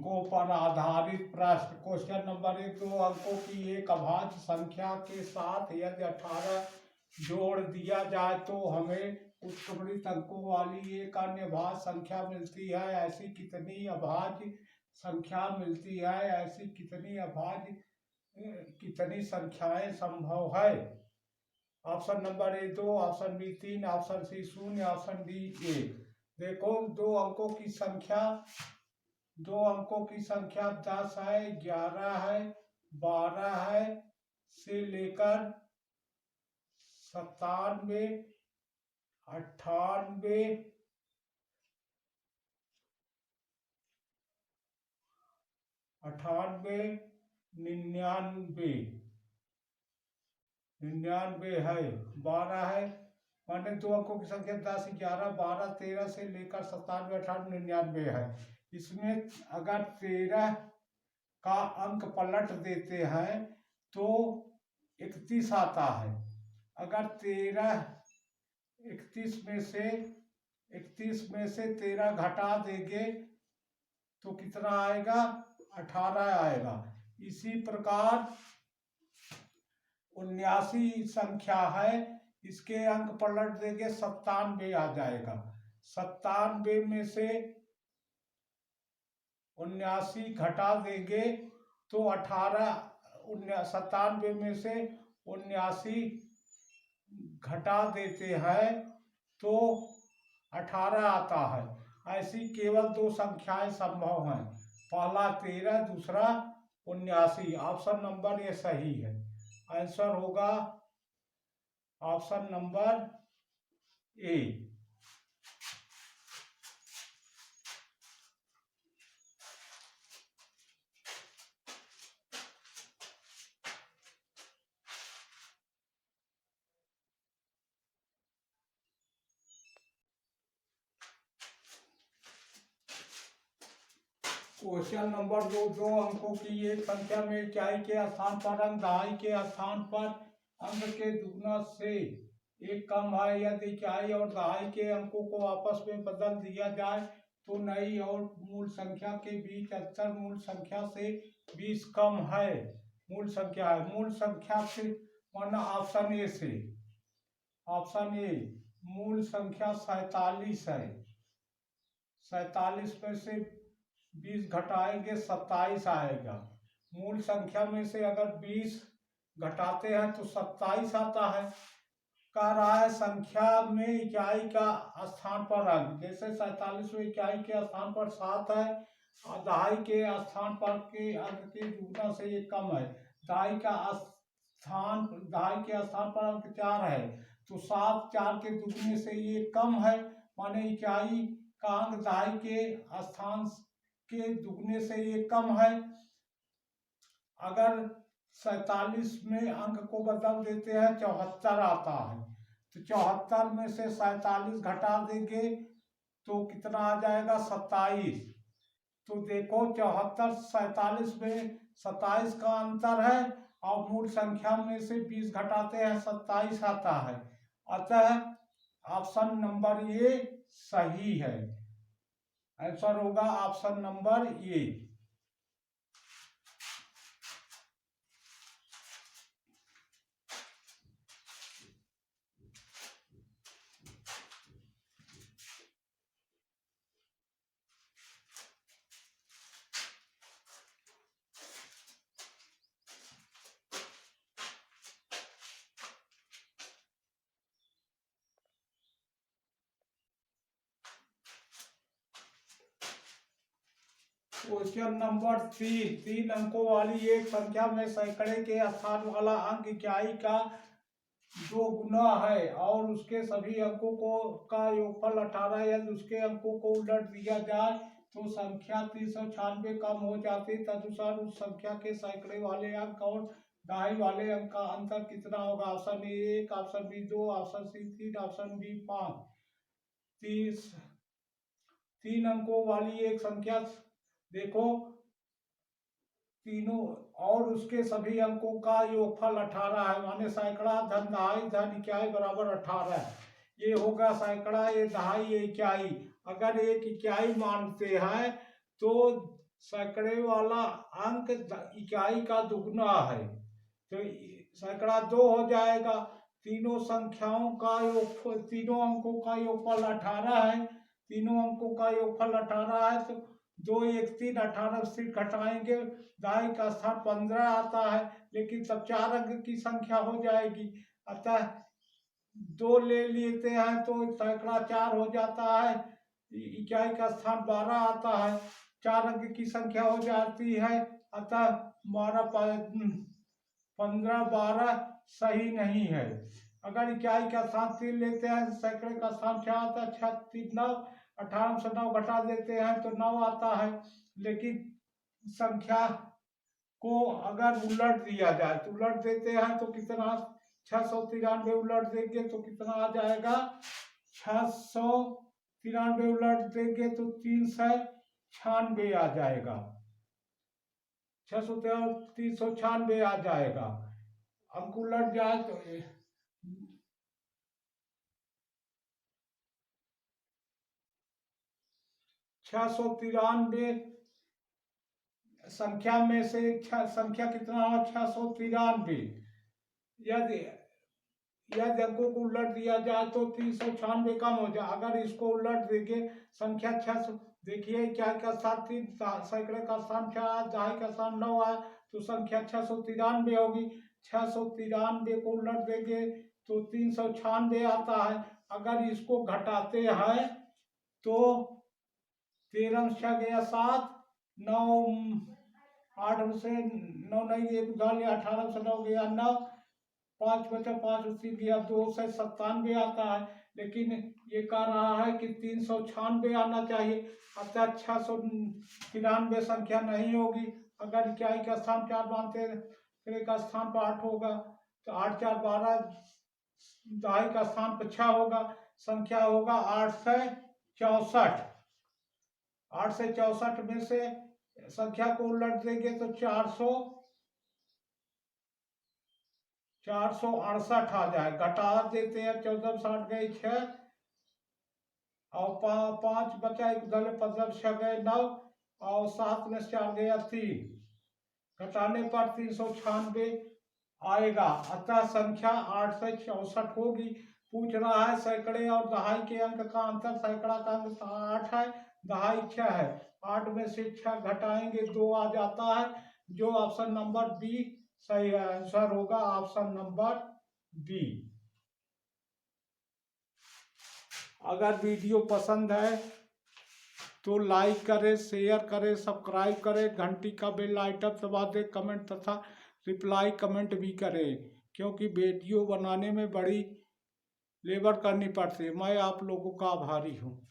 अंकों पर आधारित प्रश्न। क्वेश्चन नंबर 1, 2 अंकों की एक अभाज्य संख्या के साथ यदि 18 जोड़ दिया जाए तो हमें उत्क्रमित अंकों वाली एक अन्य अभाज्य संख्या मिलती है। ऐसी कितनी अभाज्य संख्या मिलती है? ऐसी कितनी संख्याएं संभव है? Option number A 2, option B 3, option C 0, option D 1। देखो, दो अंकों की संख्या 10 है, 11 है, 12 है से लेकर 97, 98, 99 है, 12 है। माने दो अंकों की संख्या 10, 11, 12, 13 से लेकर 97, 98, 99 है। इसमें अगर 13 का अंक पलट देते हैं तो 31 आता है। अगर 31 में से 13 घटा देंगे तो कितना आएगा? 18 आएगा। इसी प्रकार 79 संख्या है, इसके अंक पलट देंगे 97 आ जाएगा। 97 में से 79 घटा देंगे तो 18, 97 में से 79 घटा देते हैं तो 18 आता है। ऐसी केवल दो संख्याएं संभव हैं, पहला 13, दूसरा 79। ऑप्शन नंबर ये सही है। आंसर होगा ऑप्शन नंबर ए। क्वेश्चन नंबर 2, दो अंकों की एक संख्या में इकाई के स्थान पर अंक दहाई के स्थान पर अंक के दुगना से एक कम है। यदि इकाई और दहाई के अंकों को आपस में बदल दिया जाए तो नई और मूल संख्या के बीच अंतर मूल संख्या से 20 कम है। मूल संख्या है। मूल संख्या से माना ऑप्शन ए से, ऑप्शन ए मूल संख्या 47 है। 47 में से 20 घटाएंगे 27 आएगा। मूल संख्या में से अगर 20 घटाते हैं तो 27 आता है। कह रहा है संख्या में इकाई का स्थान पर अंक, जैसे 47 में इकाई के स्थान पर 7 है और दहाई के स्थान पर के अंक के दुगना से ये कम है। दहाई के स्थान पर अंक 4 है तो 7 4 के दुगने से ये कम है। माने इकाई का अंक दहाई के स्थान के दुगने से ये कम है। अगर 47 में अंक को बदल देते हैं 74 आता है, तो 74 में से 47 घटा देंगे तो कितना आ जाएगा? 27। तो देखो 74 47 में 27 का अंतर है और मूल संख्या में से 20 घटाते हैं 27 आता है। अतः ऑप्शन नंबर ए सही है। आंसर होगा ऑप्शन नंबर ए। क्वेश्चन नंबर 3, 3 अंकों वाली एक संख्या में सैकड़े के स्थान वाला अंक इकाई का 2 गुना है और उसके सभी अंकों का योगफल 18। यदि उसके अंकों को उलट दिया जाए तो संख्या 396 कम हो जाती। तदनुसार उस संख्या के सैकड़े वाले अंक और दहाई वाले अंक का अंतर कितना होगा? Option A 1, option B 2, option C 3, option D 5। 3 अंकों वाली एक संख्या, देखो तीनों और उसके सभी अंकों का योगफल 18 है। माने सैकड़ा धन दहाई धन इकाई बराबर 18। ये होगा सैकड़ा, ये दहाई, ये इकाई। अगर एक इकाई मानते हैं तो सैकड़े वाला अंक इकाई का दुगना है, तो सैकड़ा 2 हो जाएगा। तीनों संख्याओं का योग, तीनों अंकों का योगफल 18 है। तीनों अंकों का योगफल 18 है, तो 2 1 3 18 से घटाएंगे, दाई का स्थान 15 आता है, लेकिन तब 4 अंक की संख्या हो जाएगी। अतः 2 ले लेते हैं तो सैकड़ा 4 हो जाता है, इकाई का स्थान 12 आता है, 4 अंक की संख्या हो जाती है। अतः 15 12 सही नहीं है। अगर इकाई का स्थान 3 लेते हैं, सैकड़े का स्थान 6 आता है, 6 3 9, 18 से 9 घटा देते हैं तो 9 आता है। लेकिन संख्या को अगर उलट दिया जाए तो उलट देते हैं तो कितना, 693 उलट देंगे तो कितना आ जाएगा, 693 उलट देंगे तो 396 आ जाएगा, 396 आ जाएगा। अंक उलट जाए तो 693 संख्या में से संख्या कितना हो, 693। यदि यदि अंकों को उलट दिया जाए तो 396 कम हो जाए। अगर इसको उलट देंगे, संख्या 600, देखिए क्या का स्थान 3, सैकड़े का स्थान 4, दहाई का स्थान 9 है, तो संख्या 693 होगी। 693 को उलट देंगे तो 396 आता है। अगर इसको घटाते हैं तो 13 6 गया 7, 9 8 से 9 नहीं, 1 उधार लिया, 18 से 9 गया 9, 5 बचा, 5 उसी गया 2 से 97 आता है। लेकिन ये कह रहा है कि 396 आना चाहिए, अर्थात 693 संख्या नहीं होगी। अगर इकाई का स्थान 4 मानते हैं, का स्थान पर 8 होगा, तो 8 4 12, दहाई का स्थान पर 6 होगा, संख्या होगा 8 से 64। 8 से 64 में से संख्या को उलट देंगे तो 468 आ जाए। घटा देते हैं, 14 60 गए 6 और 5 बचा, 1 उधर 15 6 गए 9 और 7 में 4 गया 3, घटाने पर 396 आएगा। अतः संख्या 8 से 64 होगी। पूछ रहा है सैकड़े और दहाई के अंक का अंतर, सैकड़ा का अंक 8 है, दहाई 6 है, 8 में से 6 घटाएंगे 2 आ जाता है, जो ऑप्शन नंबर बी सही आंसर होगा, ऑप्शन नंबर बी। अगर वीडियो पसंद है तो लाइक करें, शेयर करें, सब्सक्राइब करें, घंटी का बेल आइकन दबा दें, कमेंट तथा रिप्लाई कमेंट भी करें, क्योंकि वीडियो बनाने में बड़ी लेबर करनी पड़ती है। मैं आप लोगों का आभारी हूँ।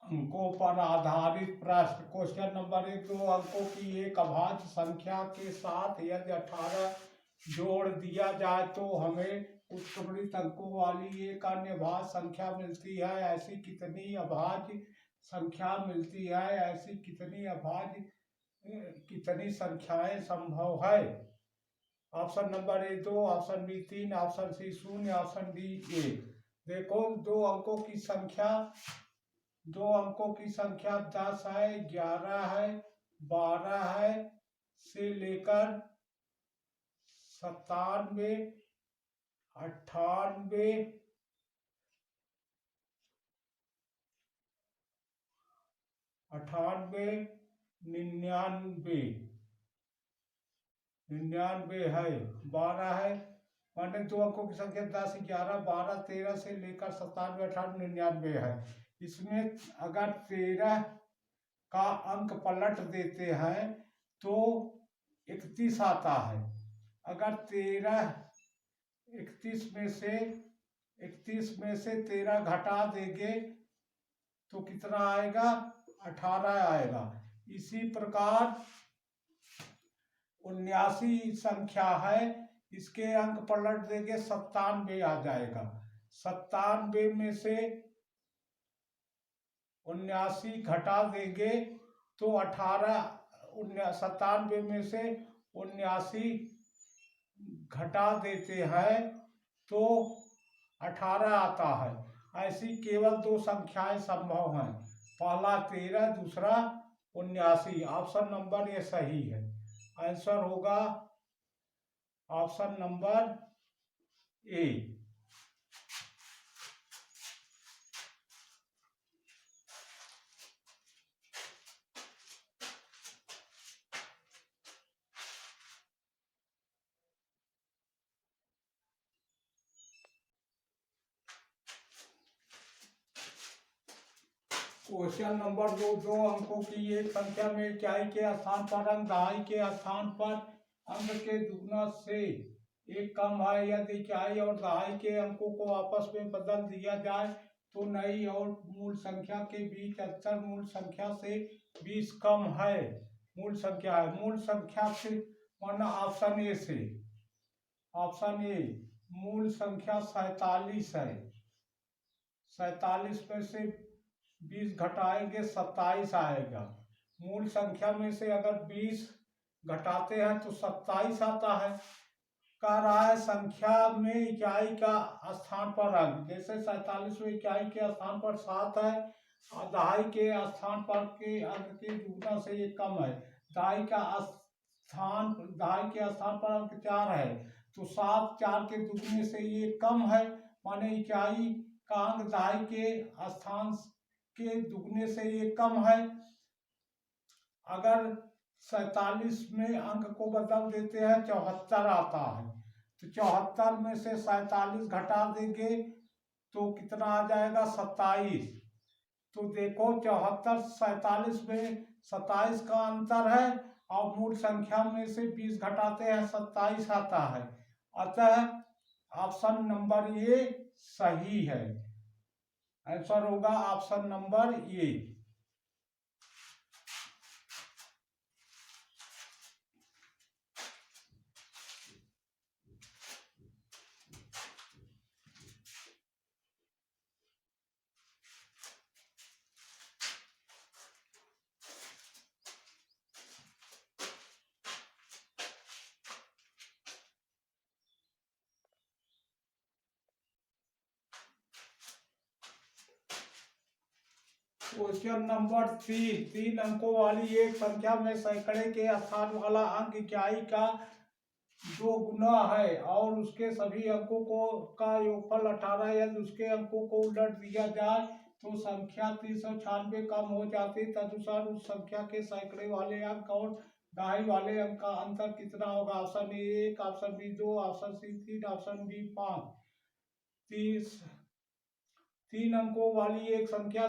अंकों पर आधारित प्रश्न। क्वेश्चन नंबर 1, 2 अंकों की एक अभाज्य संख्या के साथ यदि 18 जोड़ दिया जाए तो हमें उत्क्रमित अंकों वाली एक अन्य अभाज्य संख्या मिलती है। ऐसी कितनी अभाज्य संख्या मिलती है? ऐसी कितनी संख्याएं संभव है? Option number A 2, option B 3, option C 0, option D 1। देखो, दो अंकों की संख्या 10 है, 11 है, 12 है से लेकर 97, 98, 99 है, 12 है, माने दो अंकों की संख्या 10 11 12 13 से लेकर 97 98 99 है। इसमें अगर 13 का अंक पलट देते हैं तो 31 आता है। अगर 31 में से 13 घटा देंगे तो कितना आएगा? 18 आएगा। इसी प्रकार 79 संख्या है, इसके अंक पलट देंगे 97 आ जाएगा। 97 में से 79 घटा देंगे तो 97 में से 79 घटा देते हैं तो 18 आता है। ऐसी केवल दो संख्याएं संभव हैं, पहला 13, दूसरा 79। ऑप्शन नंबर ये सही है। आंसर होगा ऑप्शन नंबर ए। क्वेश्चन नंबर 2 अंकों की एक संख्या में इकाई के स्थान पर अंक दहाई के स्थान पर अंक के दुगना से एक कम है। यदि इकाई और दहाई के अंकों को आपस में बदल दिया जाए तो नई और मूल संख्या के बीच अंतर मूल संख्या से 20 कम है। मूल संख्या है, मूल संख्या से माना ऑप्शन ए से, ऑप्शन ए मूल संख्या 47 है। 47 में से 20 घटाएंगे 27 आएगा। मूल संख्या में से अगर 20 घटाते हैं तो 27 आता है। कह रहा है संख्या में इकाई का स्थान पर अंक, जैसे 47 में इकाई के स्थान पर 7 है और दहाई के स्थान पर के अंक के दुगना से ये कम है। दहाई के स्थान पर अंक 4 है तो 7 4 के दुगने से ये कम है, माने इकाई का अंक दहाई के स्थान के दुगने से ये कम है। अगर 47 में अंक को बदल देते हैं 74 आता है, तो 74 में से 47 घटा देंगे तो कितना आ जाएगा 27। तो देखो 74 47 में 27 का अंतर है और मूल संख्या में से 20 घटाते हैं 27 आता है। अतः ऑप्शन नंबर ए सही है। आंसर होगा ऑप्शन नंबर ए। क्वेश्चन नंबर 3 अंकों वाली एक संख्या में सैकड़े के स्थान वाला अंक इकाई का 2 गुना है और उसके सभी अंकों का योगफल 18। यदि उसके अंकों को उलट दिया जाए तो संख्या 396 कम हो जाती। तदनुसार उस संख्या के सैकड़े वाले अंक और दहाई वाले अंक का अंतर कितना होगा। Option A 1, option B 2, option C 3, option D 5। 3 अंकों वाली एक संख्या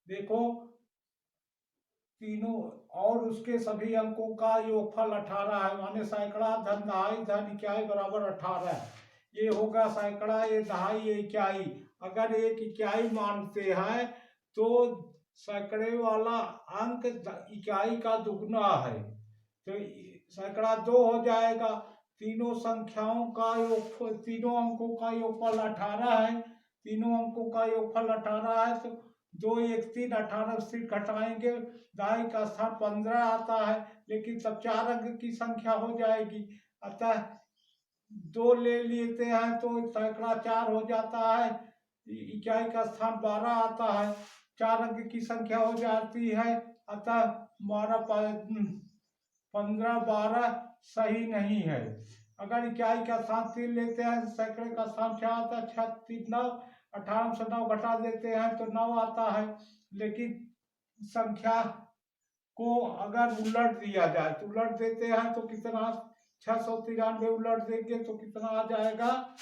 देखो तीनों और उसके सभी अंकों का योगफल 18 है, माने सैकड़ा धन दहाई धन इकाई बराबर 18। ये होगा सैकड़ा, ये दहाई, ये इकाई। अगर एक इकाई मानते हैं तो सैकड़े वाला अंक इकाई का दुगना है, तो सैकड़ा 2 हो जाएगा। तीनों संख्याओं का योगफल, तीनों अंकों का योगफल 18 है। तीनों अंकों का योगफल 18 है तो 2 1 3 18 से घटाएंगे दहाई का स्थान 15 आता है, लेकिन तब 4 अंक की संख्या हो जाएगी। अतः 2 ले लेते हैं तो सैकड़ा 4 हो जाता है, इकाई का स्थान 12 आता है, 4 अंक की संख्या हो जाती है। अतः 15 12 सही नहीं है। अगर इकाई का स्थान 3 लेते हैं सैकड़े का स्थान 6 आता है, 6 3 9, 18 से 9 घटा देते हैं तो 9 आता है। लेकिन संख्या को अगर उलट दिया जाए तो उलट देते हैं तो कितना 693 उलट देंगे तो कितना आ जाएगा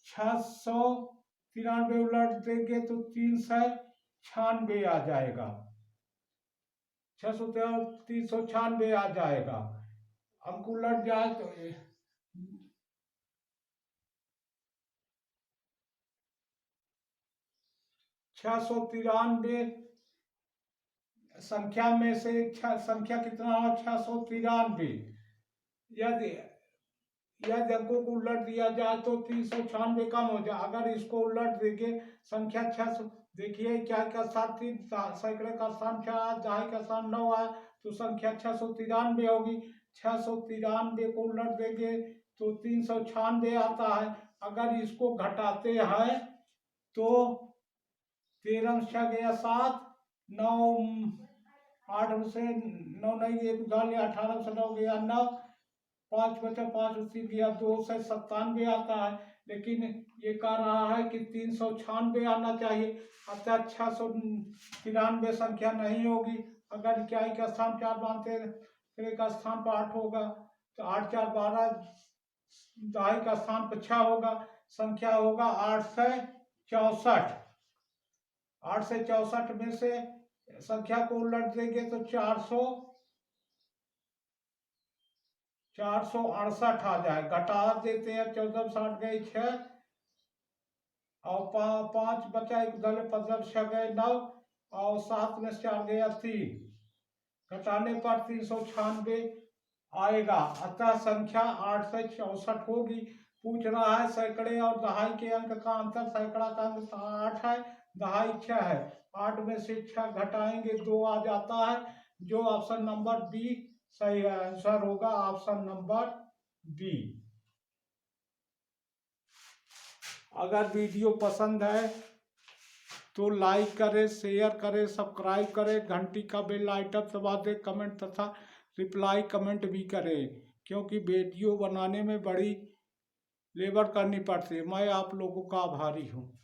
693 उलट देंगे तो 396 आ जाएगा। 396 आ जाएगा। अंक उलट जाए तो 693 संख्या में से संख्या कितना है 693। यदि अंकों को उलट दिया जाए तो 396 कम हो जाए। अगर इसको उलट देंगे संख्या देखिए इकाई का स्थान 3, सैकड़े का स्थान 4, दहाई का स्थान 9 है, तो संख्या 693 होगी। 693 को उलट देंगे तो 396 आता है। अगर इसको घटाते हैं तो 13 6 गया 7, 9 8 से 9 नहीं, 1 उधार लिया, 18 से 9 गया 9, 5 बचा, 5 उसी गया 2 से 97 आता है। लेकिन ये कह रहा है कि 396 आना चाहिए, अतः 693 संख्या नहीं होगी। अगर इकाई का स्थान 4 मानते हैं, फिर का स्थान पर 8 होगा, तो 8 4 12, दहाई का स्थान पर 6 होगा, संख्या होगा 8 से 64। 8 से 64 में से संख्या को उलट देंगे तो 468 आ जाए। घटा देते हैं, 14 60 गए 6 और 5 बचा, 1 उधर 15 6 गए 9 और 7 में 4 गया 3, घटाने पर 396 आएगा। अतः संख्या 8 से 64 होगी। पूछ रहा है सैकड़े और दहाई के अंक का अंतर। सैकड़ा का अंक 8 है, दहाई 6 है। 8 में से 6 घटाएंगे 2 आ जाता है, जो ऑप्शन नंबर बी सही आंसर होगा, ऑप्शन नंबर बी। अगर वीडियो पसंद है तो लाइक करें, शेयर करें, सब्सक्राइब करें, घंटी का बेल आइकन दबा दें, कमेंट तथा रिप्लाई कमेंट भी करें, क्योंकि वीडियो बनाने में बड़ी लेबर करनी पड़ती है। मैं आप लोगों का आभारी हूँ।